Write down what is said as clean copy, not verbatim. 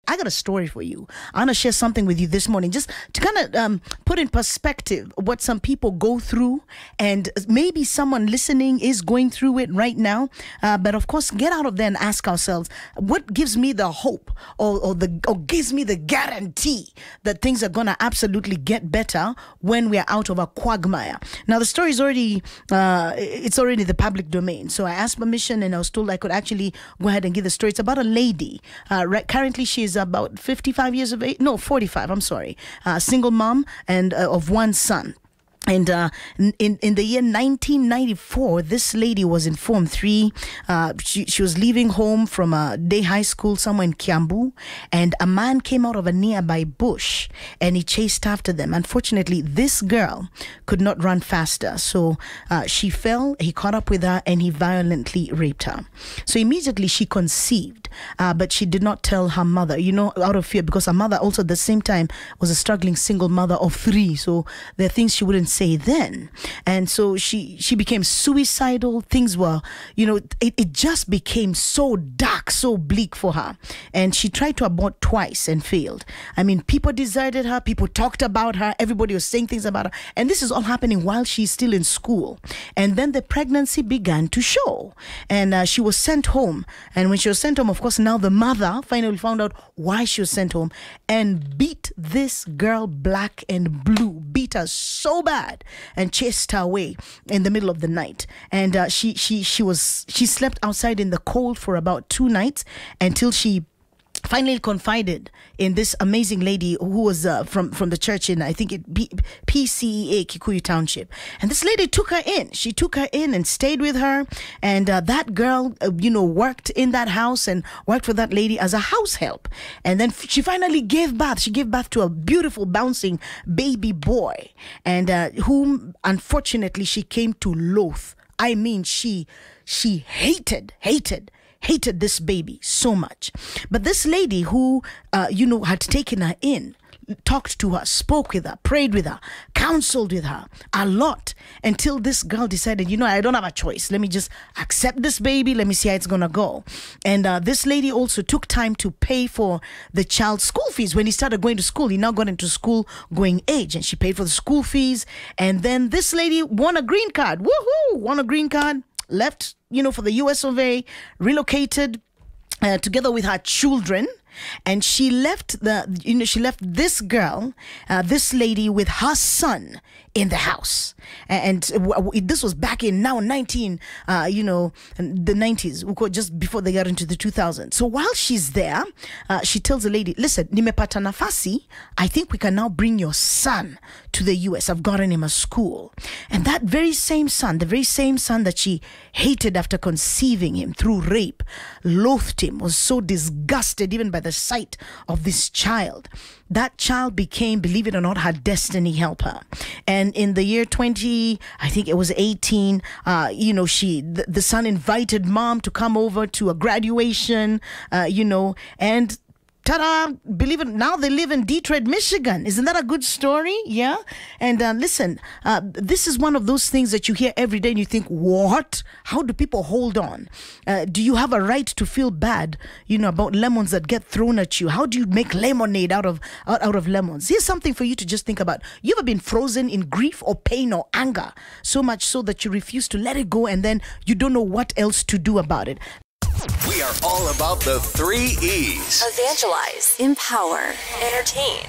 I got a story for you. I want to share something with you this morning, just to kind of put in perspective what some people go through, and maybe someone listening is going through it right now. But of course, get out of there and ask ourselves, what gives me the hope or gives me the guarantee that things are going to absolutely get better when we are out of a quagmire? Now, the story is already the public domain. So I asked permission, and I was told I could actually go ahead and give the story. It's about a lady. Currently, she is about 45 years of age. No, 45. I'm sorry. Single mom and of one son. And in the year 1994, this lady was informed she was leaving home from a day high school somewhere in Kiambu, and a man came out of a nearby bush and he chased after them. Unfortunately, this girl could not run faster, so she fell. He caught up with her and he violently raped her. So immediately she conceived, but she did not tell her mother, out of fear, because her mother also at the same time was a struggling single mother of 3. So there are things she wouldn't say then. And so she became suicidal. Things were, it just became so dark, so bleak for her. And she tried to abort twice and failed. I mean, people deserted her, people talked about her, everybody was saying things about her. And this is all happening while she's still in school. And then the pregnancy began to show. And she was sent home. And when she was sent home, of course, now the mother finally found out why she was sent home and beat this girl black and blue, beat her so bad and chased her away in the middle of the night. And she slept outside in the cold for about 2 nights until she finally confided in this amazing lady who was from the church in, I think, PCEA, Kikuyu Township. And this lady took her in. She took her in and stayed with her. And that girl, worked in that house and worked for that lady as a house help. And then she finally gave birth. She gave birth to a beautiful, bouncing baby boy, and whom, unfortunately, she came to loathe. I mean, she hated this baby so much. But this lady who, had taken her in, talked to her, spoke with her, prayed with her, counseled with her a lot, until this girl decided, I don't have a choice. Let me just accept this baby. Let me see how it's going to go. And this lady also took time to pay for the child's school fees. When he started going to school, he now got into school going age, and she paid for the school fees. And then this lady won a green card. Woohoo! Won a green card. Left, for the US of A, relocated together with her children, and she left this girl, this lady, with her son in the house. And this was back in the 90s, just before they got into the 2000s. So while she's there, she tells the lady, listen, nimepata nafasi, I think we can now bring your son to the US. I've gotten him a school. And that very same son, that she hated after conceiving him through rape, loathed him, was so disgusted even by the sight of this child. That child became, believe it or not, her destiny helper. And in the year 18, the son invited mom to come over to a graduation, and ta-da, believe it, now they live in Detroit, Michigan. Isn't that a good story? Yeah. And listen, this is one of those things that you hear every day and you think, what? How do people hold on? Do you have a right to feel bad, about lemons that get thrown at you? How do you make lemonade out of lemons? Here's something for you to just think about. You ever been frozen in grief or pain or anger, so much so that you refuse to let it go, and then you don't know what else to do about it? We are all about the 3 E's. Evangelize, empower, entertain.